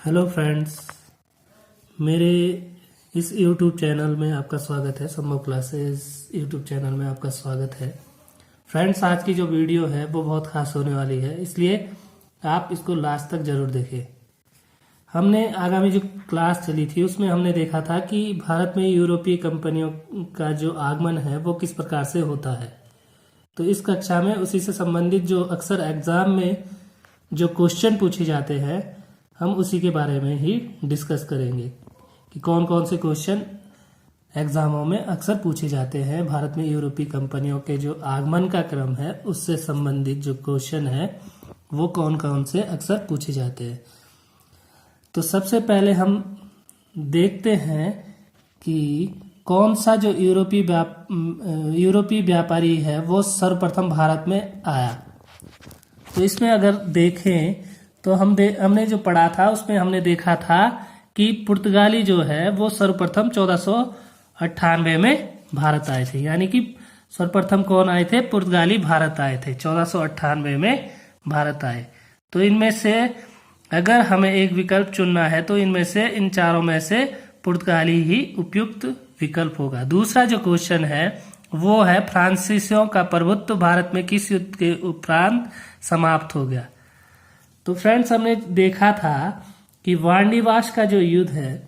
Hello friends, मेरे इस YouTube channel में आपका स्वागत है। संभव क्लासेस YouTube चैनल में आपका स्वागत है। फ्रेंड्स, आज की जो वीडियो है वो बहुत खास होने वाली है, इसलिए आप इसको लास्ट तक जरूर देखें। हमने आगामी जो क्लास चली थी उसमें हमने देखा था कि भारत में यूरोपीय कंपनियों का जो आगमन है वो किस प्रकार से होता है। तो इस कक्षा में उसी से संबंधित जो अक्सर एग्जाम में जो क्वेश्चन पूछे जाते हैं हम उसी के बारे में ही डिस्कस करेंगे कि कौन कौन से क्वेश्चन एग्जामों में अक्सर पूछे जाते हैं। भारत में यूरोपीय कंपनियों के जो आगमन का क्रम है उससे संबंधित जो क्वेश्चन है वो कौन कौन से अक्सर पूछे जाते हैं। तो सबसे पहले हम देखते हैं कि कौन सा जो यूरोपीय व्यापारी है वो सर्वप्रथम भारत में आया। तो इसमें अगर देखें तो हमने जो पढ़ा था उसमें हमने देखा था कि पुर्तगाली जो है वो सर्वप्रथम 1498 में भारत आए थे। यानी कि सर्वप्रथम कौन आए थे? पुर्तगाली भारत आए थे, 1498 में भारत आए। तो इनमें से अगर हमें एक विकल्प चुनना है तो इनमें से इन चारों में से पुर्तगाली ही उपयुक्त विकल्प होगा। दूसरा जो क्वेश्चन है वो है फ्रांसीसियों का प्रभुत्व भारत में किस युद्ध के उपरांत समाप्त हो गया। तो फ्रेंड्स, हमने देखा था कि वांडीवाश का जो युद्ध है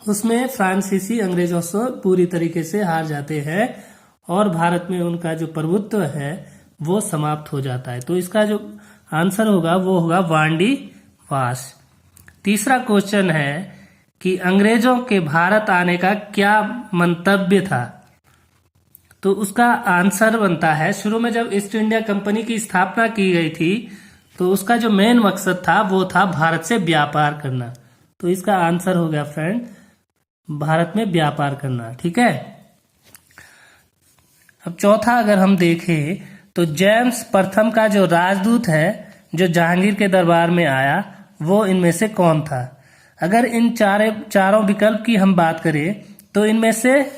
उसमें फ्रांसीसी अंग्रेजों से पूरी तरीके से हार जाते हैं और भारत में उनका जो प्रभुत्व है वो समाप्त हो जाता है। तो इसका जो आंसर होगा वो होगा वांडीवाश। तीसरा क्वेश्चन है कि अंग्रेजों के भारत आने का क्या मंतव्य था। तो उसका आंसर बनता है, शुरू में जब ईस्ट इंडिया कंपनी की स्थापना की गई थी तो उसका जो मेन मकसद था वो था भारत से व्यापार करना। तो इसका आंसर हो गया फ्रेंड भारत में व्यापार करना। ठीक है। अब चौथा अगर हम देखें तो जेम्स प्रथम का जो राजदूत है जो जहांगीर के दरबार में आया वो इनमें से कौन था। अगर इन चारों विकल्प की हम बात करें तो इनमें से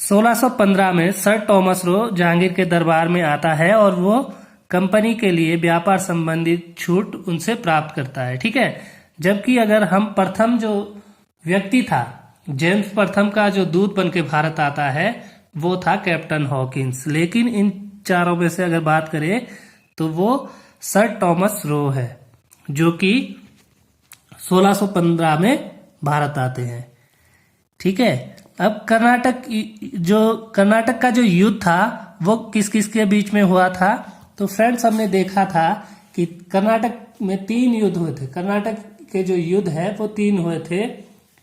1615 में सर टॉमस रो जहांगीर के दरबार में आता है और वो कंपनी के लिए व्यापार संबंधित छूट उनसे प्राप्त करता है। ठीक है। जबकि अगर हम प्रथम जो व्यक्ति था जेम्स प्रथम का जो दूत बन के भारत आता है वो था कैप्टन हॉकिंस। लेकिन इन चारों में से अगर बात करें तो वो सर टॉमस रो है जो कि 1615 में भारत आते हैं। ठीक है। अब कर्नाटक का जो युद्ध था वो किस किस के बीच में हुआ था। तो फ्रेंड्स, हमने देखा था कि कर्नाटक में 3 युद्ध हुए थे। कर्नाटक के जो युद्ध है वो 3 हुए थे,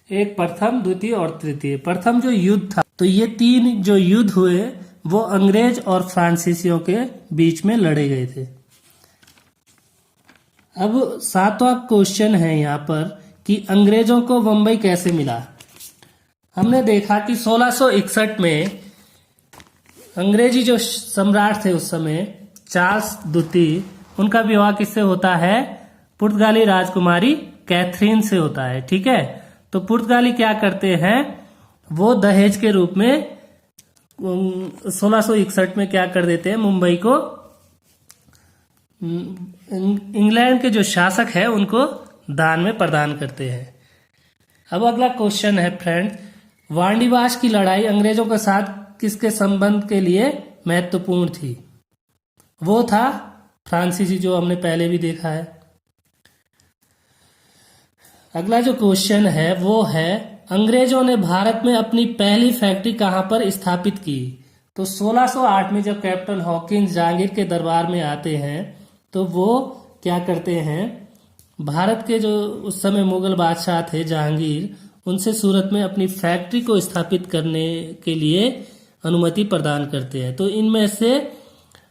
एक प्रथम, द्वितीय और तृतीय। प्रथम जो युद्ध था तो ये 3 जो युद्ध हुए वो अंग्रेज और फ्रांसीसियों के बीच में लड़े गए थे। अब 7वां क्वेश्चन है यहाँ पर कि अंग्रेजों को बंबई कैसे मिला। हमने देखा कि 1661 में अंग्रेजी जो सम्राट थे उस समय चार्ल्स द्वितीय, उनका विवाह किससे होता है? पुर्तगाली राजकुमारी कैथरीन से होता है। ठीक है। तो पुर्तगाली क्या करते हैं, वो दहेज के रूप में 1661 में क्या कर देते हैं, मुंबई को इंग्लैंड के जो शासक है उनको दान में प्रदान करते हैं। अब अगला क्वेश्चन है फ्रेंड, वांडीवाश की लड़ाई अंग्रेजों के साथ किसके संबंध के लिए महत्वपूर्ण थी। वो था फ्रांसीसी, जो हमने पहले भी देखा है। अगला जो क्वेश्चन है वो है अंग्रेजों ने भारत में अपनी पहली फैक्ट्री कहां पर स्थापित की। तो 1608 में जब कैप्टन हॉकिंस जहांगीर के दरबार में आते हैं तो वो क्या करते हैं, भारत के जो उस समय मुगल बादशाह थे जहांगीर, उनसे सूरत में अपनी फैक्ट्री को स्थापित करने के लिए अनुमति प्रदान करते हैं। तो इनमें से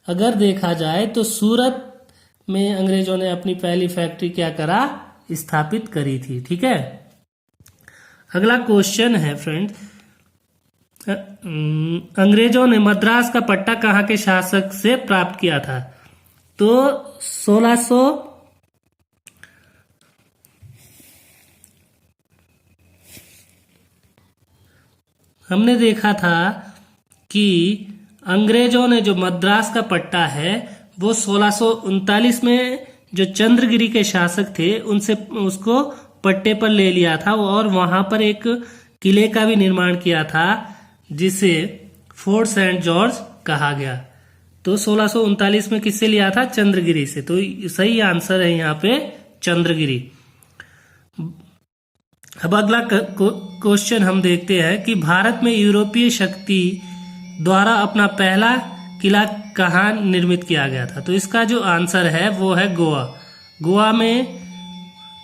अगर देखा जाए तो सूरत में अंग्रेजों ने अपनी पहली फैक्ट्री क्या करा, स्थापित करी थी। ठीक है। अगला क्वेश्चन है फ्रेंड, अंग्रेजों ने मद्रास का पट्टा कहाँ के शासक से प्राप्त किया था। तो 1600 हमने देखा था कि अंग्रेजों ने जो मद्रास का पट्टा है वो 1639 में जो चंद्रगिरी के शासक थे उनसे उसको पट्टे पर ले लिया था और वहां पर एक किले का भी निर्माण किया था जिसे फोर्ट सेंट जॉर्ज कहा गया। तो 1639 में किससे लिया था? चंद्रगिरी से। तो सही आंसर है यहाँ पे चंद्रगिरी। अब अगला क्वेश्चन हम देखते हैं कि भारत में यूरोपीय शक्ति द्वारा अपना पहला किला कहाँ निर्मित किया गया था? तो इसका जो आंसर है वो है गोवा। गोवा में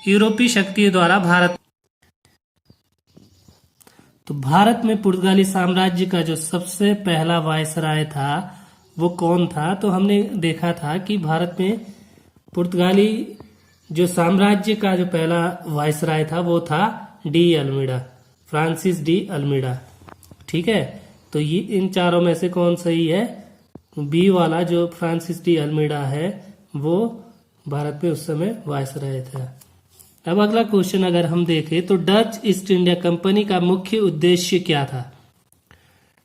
यूरोपीय शक्ति द्वारा भारत में पुर्तगाली साम्राज्य का जो सबसे पहला वायसराय था वो कौन था? तो हमने देखा था कि भारत में पुर्तगाली जो साम्राज्य का जो पहला वायसराय था वो था de Almeida, Francis de Almeida. ठीक है, तो ये इन चारों में से कौन सही है? बी वाला जो फ्रांसिस डी अल्मीडा है वो भारत में उस समय वायसराय था। अब अगला क्वेश्चन अगर हम देखें तो डच ईस्ट इंडिया कंपनी का मुख्य उद्देश्य क्या था?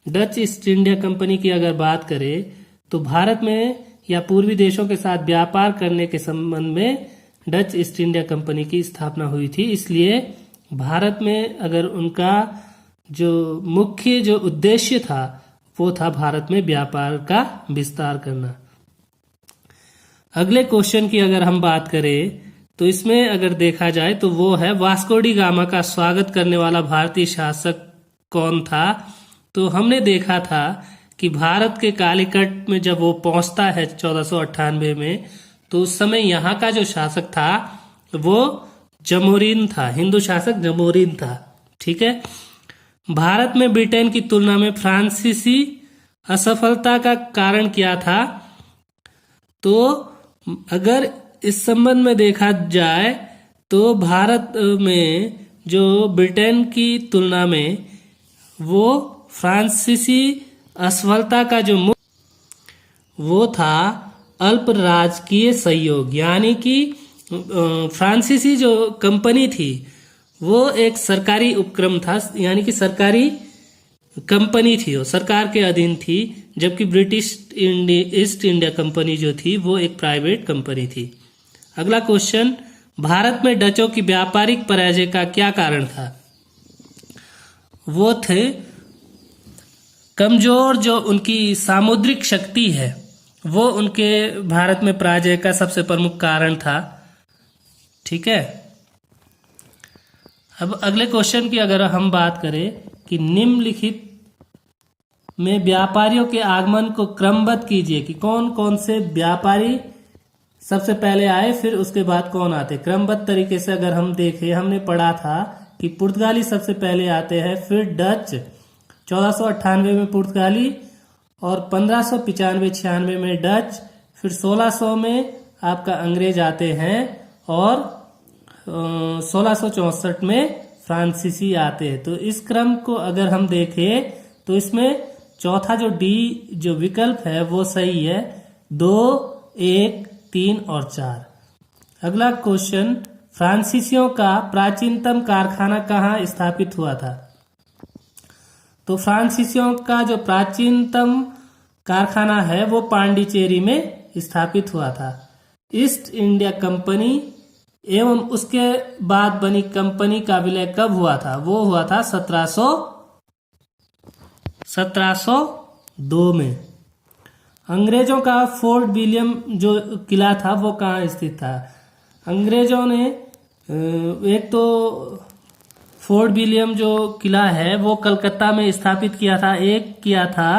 डच ईस्ट इंडिया कंपनी की अगर बात करें तो भारत में या पूर्वी देशों के साथ व्यापार करने के संबंध में डच ईस्ट इंडिया कंपनी की स्थापना हुई थी। इसलिए भारत में अगर उनका जो मुख्य जो उद्देश्य था वो था भारत में व्यापार का विस्तार करना। अगले क्वेश्चन की अगर हम बात करें तो इसमें अगर देखा जाए तो वो है वास्को डी गामा का स्वागत करने वाला भारतीय शासक कौन था? तो हमने देखा था कि भारत के कालीकट में जब वो पहुंचता है 1498 में, तो उस समय यहाँ का जो शासक था वो जमोरिन था, हिंदू शासक जमोरिन था। ठीक है, भारत में ब्रिटेन की तुलना में फ्रांसीसी असफलता का कारण क्या था? तो अगर इस संबंध में देखा जाए तो भारत में जो ब्रिटेन की तुलना में वो फ्रांसीसी असफलता का जो वो था अल्प राजकीय सहयोग, यानी कि फ्रांसीसी जो कंपनी थी वो एक सरकारी उपक्रम था, यानी कि सरकारी कंपनी थी, वो सरकार के अधीन थी, जबकि ब्रिटिश ईस्ट इंडिया कंपनी जो थी वो एक प्राइवेट कंपनी थी। अगला क्वेश्चन, भारत में डचों की व्यापारिक पराजय का क्या कारण था? वो थे कमजोर जो उनकी सामुद्रिक शक्ति है वो उनके भारत में पराजय का सबसे प्रमुख कारण था। ठीक है, अब अगले क्वेश्चन की अगर हम बात करें कि निम्नलिखित में व्यापारियों के आगमन को क्रमबद्ध कीजिए कि कौन कौन से व्यापारी सबसे पहले आए फिर उसके बाद कौन आते। क्रमबद्ध तरीके से अगर हम देखें, हमने पढ़ा था कि पुर्तगाली सबसे पहले आते हैं, फिर डच 1498 में पुर्तगाली और 1595-96 में डच, फिर 1600 में आपका अंग्रेज आते हैं और 1664 में फ्रांसीसी आते हैं। तो इस क्रम को अगर हम देखें तो इसमें चौथा जो डी जो विकल्प है वो सही है, 2, 1, 3 और 4। अगला क्वेश्चन, फ्रांसीसियों का प्राचीनतम कारखाना कहाँ स्थापित हुआ था? तो फ्रांसीसियों का जो प्राचीनतम कारखाना है वो पांडिचेरी में स्थापित हुआ था। ईस्ट इंडिया कंपनी एवं उसके बाद बनी कंपनी का विलय कब हुआ था? वो हुआ था 1702 में। अंग्रेजों का फोर्ट विलियम जो किला था वो कहाँ स्थित था? अंग्रेजों ने एक तो फोर्ट विलियम जो किला है वो कलकत्ता में स्थापित किया था, एक किया था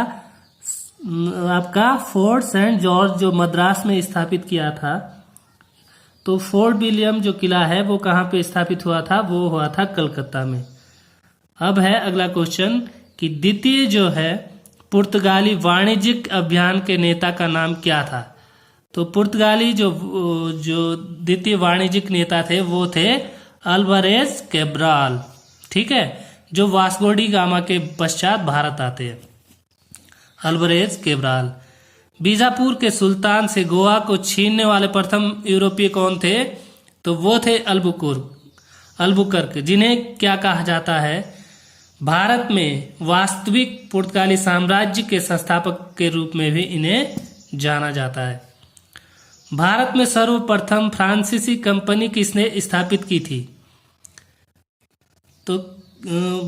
आपका फोर्ट सेंट जॉर्ज जो मद्रास में स्थापित किया था। तो फोर्ट विलियम जो किला है वो कहाँ पे स्थापित हुआ था? वो हुआ था कलकत्ता में। अब है अगला क्वेश्चन कि द्वितीय जो है पुर्तगाली वाणिज्यिक अभियान के नेता का नाम क्या था? तो पुर्तगाली जो द्वितीय वाणिज्यिक नेता थे वो थे अल्वारेज कैब्राल। ठीक है, जो वास्को डी गामा के पश्चात भारत आते हैं, अल्वारेज कैब्राल। बीजापुर के सुल्तान से गोवा को छीनने वाले प्रथम यूरोपीय कौन थे? तो वो थे अल्बुकर्क, जिन्हें क्या कहा जाता है? भारत में वास्तविक पुर्तगाली साम्राज्य के संस्थापक के रूप में भी इन्हें जाना जाता है। भारत में सर्वप्रथम फ्रांसीसी कंपनी किसने स्थापित की थी? तो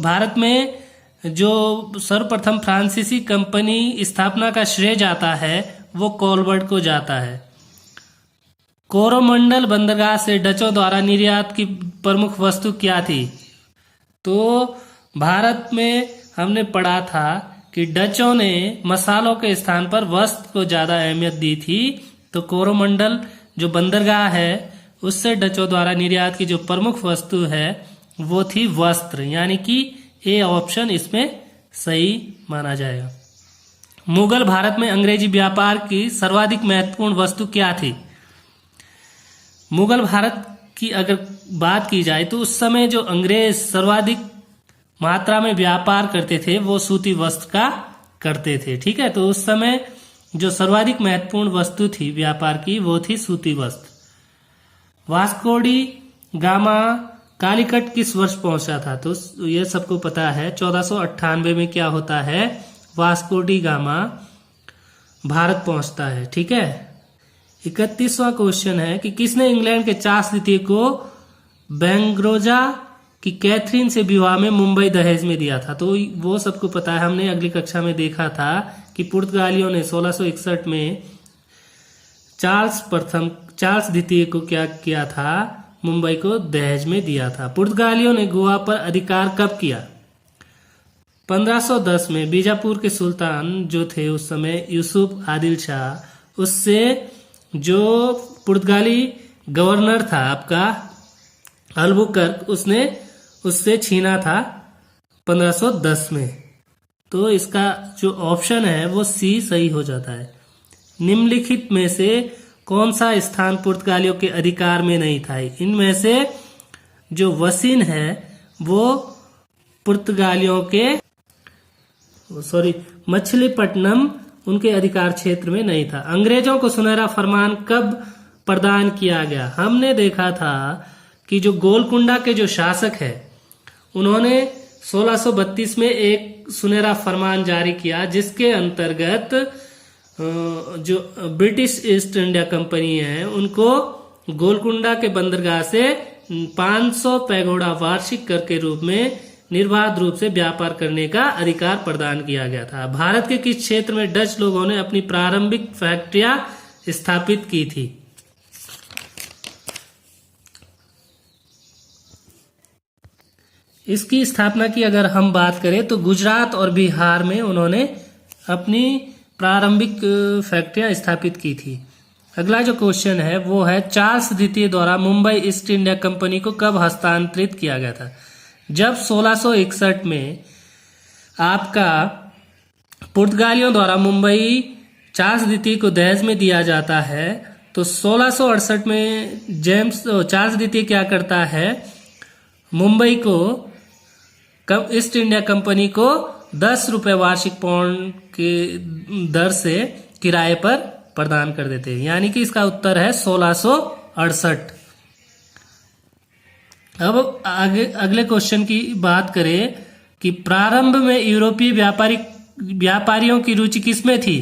भारत में जो सर्वप्रथम फ्रांसीसी कंपनी स्थापना का श्रेय जाता है वो कोलवर्ट को जाता है। कोरोमंडल बंदरगाह से डचों द्वारा निर्यात की प्रमुख वस्तु क्या थी? तो भारत में हमने पढ़ा था कि डचों ने मसालों के स्थान पर वस्त्र को ज़्यादा अहमियत दी थी। तो कोरोमंडल जो बंदरगाह है उससे डचों द्वारा निर्यात की जो प्रमुख वस्तु है वो थी वस्त्र, यानी कि ए ऑप्शन इसमें सही माना जाएगा। मुगल भारत में अंग्रेजी व्यापार की सर्वाधिक महत्वपूर्ण वस्तु क्या थी? मुगल भारत की अगर बात की जाए तो उस समय जो अंग्रेज सर्वाधिक मात्रा में व्यापार करते थे वो सूती वस्त्र का करते थे। ठीक है, तो उस समय जो सर्वाधिक महत्वपूर्ण वस्तु थी व्यापार की वो थी सूती वस्त्र। वास्को डी गामा कालीकट किस वर्ष पहुंचा था? तो ये सबको पता है 1498 में क्या होता है, वास्को डी गामा भारत पहुंचता है। ठीक है, 31वां क्वेश्चन है कि किसने इंग्लैंड के चार्ल्स द्वितीय को बेंग्रोजा की कैथरीन से विवाह में मुंबई दहेज में दिया था? तो वो सबको पता है, हमने अगली कक्षा में देखा था कि पुर्तगालियों ने 1661 में चार्ल्स द्वितीय को क्या किया था, मुंबई को दहेज में दिया था। पुर्तगालियों ने गोवा पर अधिकार कब किया? 1510 में बीजापुर के सुल्तान जो थे उस समय यूसुफ आदिल शाह, उससे जो पुर्तगाली गवर्नर था आपका अल्बुकर्क, उसने उससे छीना था 1510 में। तो इसका जो ऑप्शन है वो सी सही हो जाता है। निम्नलिखित में से कौन सा स्थान पुर्तगालियों के अधिकार में नहीं था? इनमें से जो वसीन है वो पुर्तगालियों के मछलीपट्टनम उनके अधिकार क्षेत्र में नहीं था। अंग्रेजों को सुनहरा फरमान कब प्रदान किया गया? हमने देखा था कि जो गोलकुंडा के जो शासक है उन्होंने 1632 में एक सुनहरा फरमान जारी किया जिसके अंतर्गत जो ब्रिटिश ईस्ट इंडिया कंपनी है उनको गोलकुंडा के बंदरगाह से 500 पैगोडा वार्षिक कर के रूप में निर्बाध रूप से व्यापार करने का अधिकार प्रदान किया गया था। भारत के किस क्षेत्र में डच लोगों ने अपनी प्रारंभिक फैक्ट्रियां स्थापित की थी? इसकी स्थापना की अगर हम बात करें तो गुजरात और बिहार में उन्होंने अपनी प्रारंभिक फैक्ट्रियां स्थापित की थी। अगला जो क्वेश्चन है वो है चार्ल्स द्वितीय द्वारा मुंबई ईस्ट इंडिया कंपनी को कब हस्तांतरित किया गया था? जब 1661 में आपका पुर्तगालियों द्वारा मुंबई चार्ल्स द्वितीय को दहेज में दिया जाता है तो 1668 में चार्ल्स द्वितीय क्या करता है, मुंबई को ईस्ट इंडिया कंपनी को 10 रुपए वार्षिक पाउंड के दर से किराए पर प्रदान कर देते हैं, यानी कि इसका उत्तर है 1668। अब आगे अगले क्वेश्चन की बात करें कि प्रारंभ में यूरोपीय व्यापारियों की रुचि किसमें थी?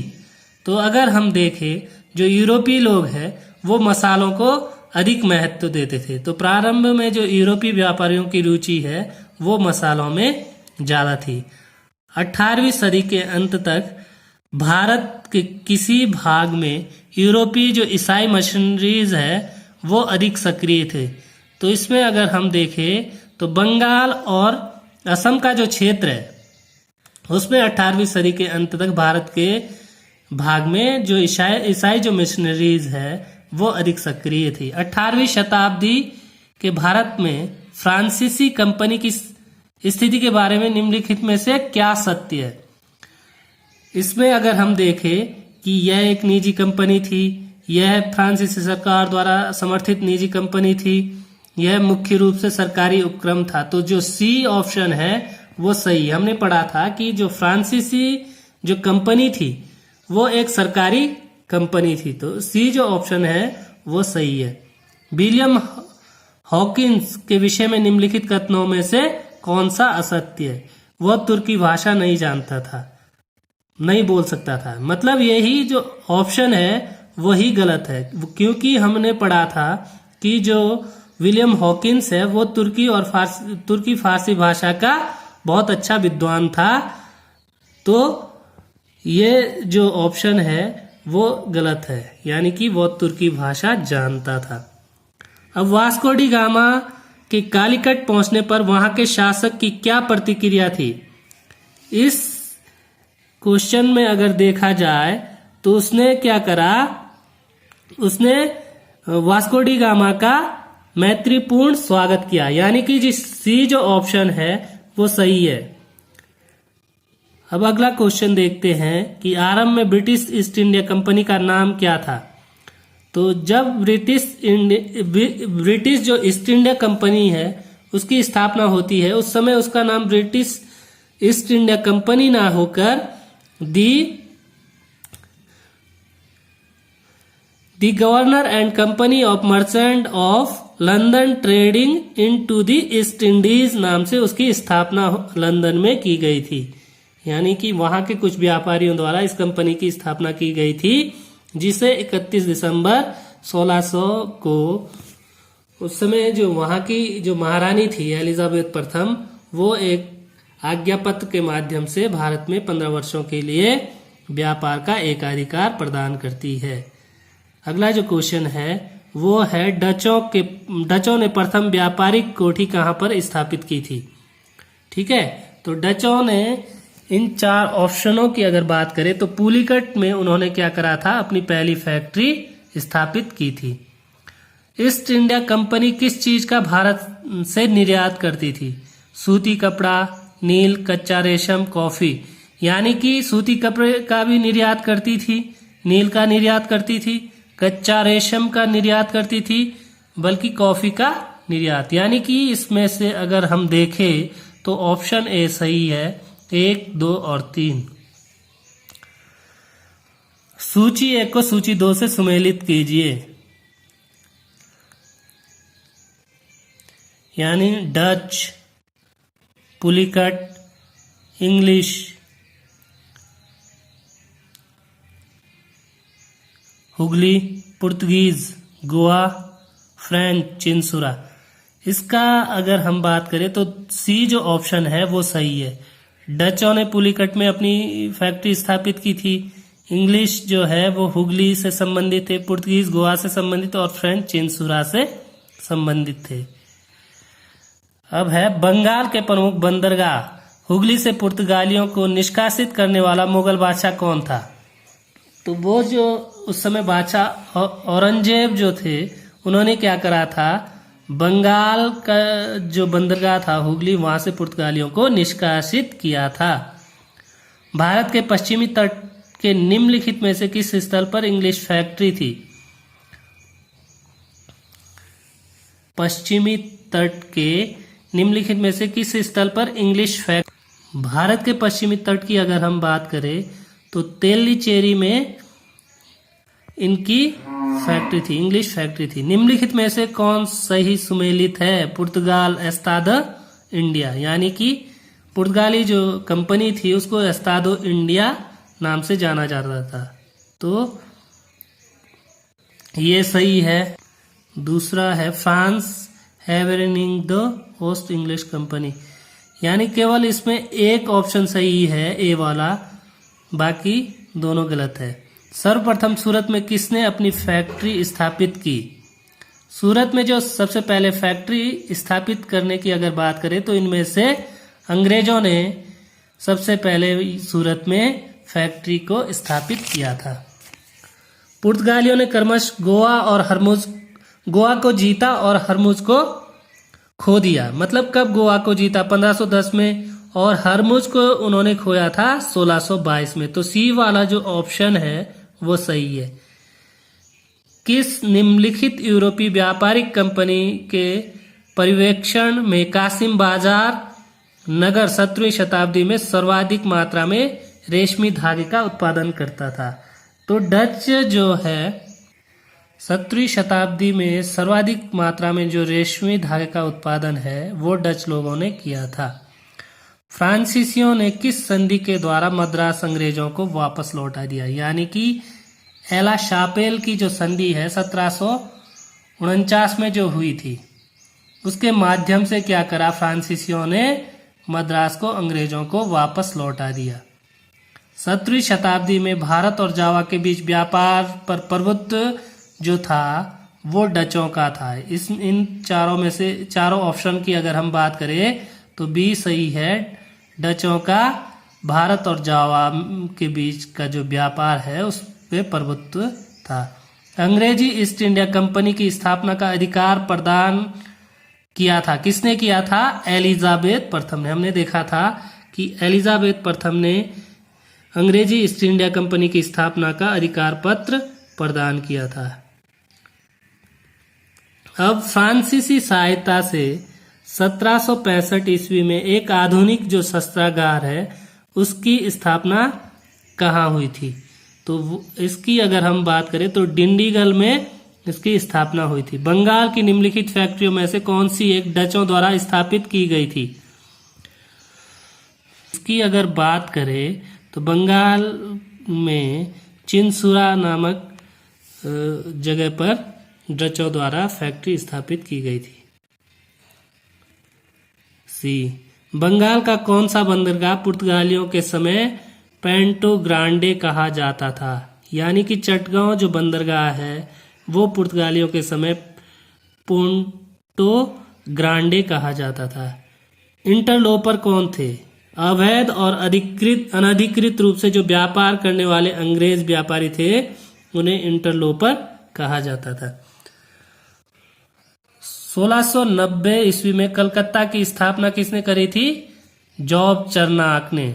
तो अगर हम देखें जो यूरोपीय लोग हैं वो मसालों को अधिक महत्व देते थे। तो प्रारंभ में जो यूरोपीय व्यापारियों की रुचि है वो मसालों में ज्यादा थी। 18वीं सदी के अंत तक भारत के किसी भाग में यूरोपीय जो ईसाई मिशनरीज है वो अधिक सक्रिय थे। तो इसमें अगर हम देखें तो बंगाल और असम का जो क्षेत्र है उसमें 18वीं सदी के अंत तक भारत के भाग में जो ईसाई जो मिशनरीज है वो अधिक सक्रिय थी। 18वीं शताब्दी के भारत में फ्रांसीसी कंपनी की स्थिति के बारे में निम्नलिखित में से क्या सत्य है? इसमें अगर हम देखें कि यह एक निजी कंपनी थी, यह फ्रांसीसी सरकार द्वारा समर्थित निजी कंपनी थी, यह मुख्य रूप से सरकारी उपक्रम था। तो जो सी ऑप्शन है वो सही। हमने पढ़ा था कि जो फ्रांसीसी जो कंपनी थी वो एक सरकारी कंपनी थी। तो सी जो ऑप्शन है वो सही है। विलियम हॉकिंस के विषय में निम्नलिखित कथनों में से कौन सा असत्य है? वह तुर्की भाषा नहीं जानता था, नहीं बोल सकता था। मतलब यही जो ऑप्शन है वही गलत है, क्योंकि हमने पढ़ा था कि जो विलियम हॉकिंस है वो तुर्की फारसी भाषा का बहुत अच्छा विद्वान था। तो ये जो ऑप्शन है वो गलत है, यानी कि वो तुर्की भाषा जानता था। अब वास्को डी गामा के कालीकट पहुंचने पर वहां के शासक की क्या प्रतिक्रिया थी? इस क्वेश्चन में अगर देखा जाए तो उसने क्या करा, उसने वास्को डी गामा का मैत्रीपूर्ण स्वागत किया, यानी कि सी जो ऑप्शन है वो सही है। अब अगला क्वेश्चन देखते हैं कि आरंभ में ब्रिटिश ईस्ट इंडिया कंपनी का नाम क्या था? तो जब ब्रिटिश जो ईस्ट इंडिया कंपनी है उसकी स्थापना होती है, उस समय उसका नाम ब्रिटिश ईस्ट इंडिया कंपनी ना होकर the governor and company of merchant of London trading into the East Indies नाम से उसकी स्थापना लंदन में की गई थी। यानी कि वहां के कुछ व्यापारियों द्वारा इस कंपनी की स्थापना की गई थी, जिसे 31 दिसंबर 1600 को उस समय जो वहां की जो महारानी थी एलिजाबेथ प्रथम, वो एक आज्ञा पत्र के माध्यम से भारत में 15 वर्षों के लिए व्यापार का एकाधिकार प्रदान करती है। अगला जो क्वेश्चन है वो है डचों ने प्रथम व्यापारिक कोठी कहां पर स्थापित की थी? ठीक है, तो डचों ने इन 4 ऑप्शनों की अगर बात करें तो पुलिकट में उन्होंने क्या करा था, अपनी पहली फैक्ट्री स्थापित की थी। ईस्ट इंडिया कंपनी किस चीज का भारत से निर्यात करती थी? सूती कपड़ा, नील, कच्चा रेशम, कॉफी। यानी कि सूती कपड़े का भी निर्यात करती थी, नील का निर्यात करती थी, कच्चा रेशम का निर्यात करती थी, बल्कि कॉफी का निर्यात। यानी कि इसमें से अगर हम देखें तो ऑप्शन ए सही है, 1, 2 और 3। सूची 1 को सूची 2 से सुमेलित कीजिए। यानी Dutch, Pulicat, English, Hooghly, Portuguese, Goa, French, Chinsurah. इसका अगर हम बात करें तो सी जो ऑप्शन है वो सही है। डचों ने पुलिकट में अपनी फैक्ट्री स्थापित की थी, इंग्लिश जो है वो हुगली से संबंधित थे, पुर्तगीज गोवा से संबंधित और फ्रेंच चिंसुरा से संबंधित थे। अब है बंगाल के प्रमुख बंदरगाह हुगली से पुर्तगालियों को निष्कासित करने वाला मुगल बादशाह कौन था? तो वो जो उस समय बादशाह औरंगजेब जो थे, उन्होंने क्या करा था, बंगाल का जो बंदरगाह था हुगली, वहां से पुर्तगालियों को निष्कासित किया था। भारत के पश्चिमी तट के निम्नलिखित में से किस स्थल पर इंग्लिश फैक्ट्री थी? पश्चिमी तट के निम्नलिखित में से किस स्थल पर इंग्लिश फैक्ट्री? भारत के पश्चिमी तट की अगर हम बात करें तो तेलीचेरी में इनकी फैक्ट्री थी, इंग्लिश फैक्ट्री थी। निम्नलिखित में से कौन सही सुमेलित है? पुर्तगाल एस्तादो इंडिया, यानी कि पुर्तगाली जो कंपनी थी उसको एस्तादो इंडिया नाम से जाना जाता था, तो ये सही है। दूसरा है फ्रांस हैवरिंग द ओस्ट इंग्लिश कंपनी, यानी केवल इसमें एक ऑप्शन सही है, ए वाला, बाकी दोनों गलत है। सर्वप्रथम सूरत में किसने अपनी फैक्ट्री स्थापित की? सूरत में जो सबसे पहले फैक्ट्री स्थापित करने की अगर बात करें तो इनमें से अंग्रेजों ने सबसे पहले सूरत में फैक्ट्री को स्थापित किया था। पुर्तगालियों ने क्रमश गोवा को जीता और हरमुज को खो दिया। मतलब कब गोवा को जीता? 1510 में, और हरमुज को उन्होंने खोया था 1622 में। तो सी वाला जो ऑप्शन है वो सही है। किस निम्नलिखित यूरोपीय व्यापारिक कंपनी के पर्यवेक्षण में कासिम बाजार नगर 17वीं शताब्दी में सर्वाधिक मात्रा में रेशमी धागे का उत्पादन करता था? तो डच जो है 17वीं शताब्दी में सर्वाधिक मात्रा में जो रेशमी धागे का उत्पादन है वो डच लोगों ने किया था। फ्रांसीसियों ने किस संधि के द्वारा मद्रास अंग्रेजों को वापस लौटा दिया? यानी कि एला शापेल की जो संधि है 1749 में जो हुई थी, उसके माध्यम से क्या करा, फ्रांसीसियों ने मद्रास को अंग्रेजों को वापस लौटा दिया। 17वीं शताब्दी में भारत और जावा के बीच व्यापार पर प्रभुत्व जो था वो डचों का था। इन चारों में से, चारों ऑप्शन की अगर हम बात करें तो बी सही है। डचों का भारत और जावा के बीच का जो व्यापार है उस पे प्रभुत्व था। अंग्रेजी ईस्ट इंडिया कंपनी की स्थापना का अधिकार प्रदान किया था, किसने किया था? एलिजाबेथ प्रथम ने। हमने देखा था कि एलिजाबेथ प्रथम ने अंग्रेजी ईस्ट इंडिया कंपनी की स्थापना का अधिकार पत्र प्रदान किया था। अब फ्रांसीसी सहायता से 1765 ईस्वी में एक आधुनिक जो शस्त्रागार है उसकी स्थापना कहाँ हुई थी? तो इसकी अगर हम बात करें तो डिंडीगल में इसकी स्थापना हुई थी। बंगाल की निम्नलिखित फैक्ट्रियों में से कौन सी एक डचों द्वारा स्थापित की गई थी? इसकी अगर बात करें तो बंगाल में चिनसुरा नामक जगह पर डचों द्वारा फैक्ट्री स्थापित की गई थी। सी, बंगाल का कौन सा बंदरगाह पुर्तगालियों के समय पेंटो ग्रांडे कहा जाता था? यानी कि चटगांव जो बंदरगाह है वो पुर्तगालियों के समय पोंटो ग्रांडे कहा जाता था। इंटरलोपर कौन थे? अवैध और अनधिकृत रूप से जो व्यापार करने वाले अंग्रेज व्यापारी थे उन्हें इंटरलोपर कहा जाता था। 1690 ईस्वी में कलकत्ता की स्थापना किसने करी थी? जॉब चरनाक ने।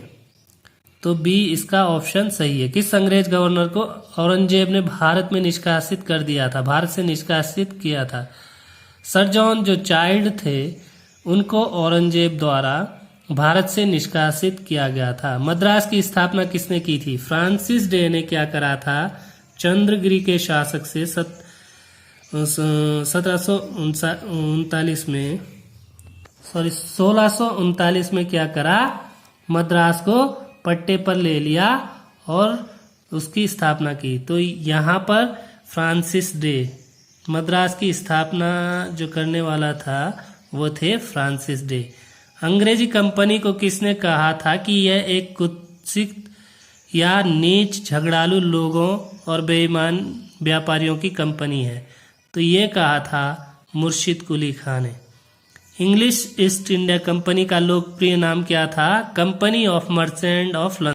तो बी इसका ऑप्शन सही है। किस अंग्रेज गवर्नर को औरंगजेब ने भारत में निष्कासित कर दिया था, भारत से निष्कासित किया था? सर जॉन जो चाइल्ड थे उनको औरंगजेब द्वारा भारत से निष्कासित किया गया था। मद्रास की स्थापना किसने की थी? फ्रांसिस डे ने क्या करा था? चंद्रगिरी के शासक से 1639 में क्या करा? मद्रास को पट्टे पर ले लिया और उसकी स्थापना की। तो यहाँ पर फ्रांसिस डे, मद्रास की स्थापना जो करने वाला था वो थे फ्रांसिस डे। अंग्रेजी कंपनी को किसने कहा था कि यह एक कुत्सित या नीच झगड़ालू लोगों और बेईमान व्यापारियों की कंपनी है? तो ये कहा था मुर्शिद कुली खान ने। इंग्लिश ईस्ट इंडिया कंपनी का लोकप्रिय नाम क्या था? Company of merchant of London.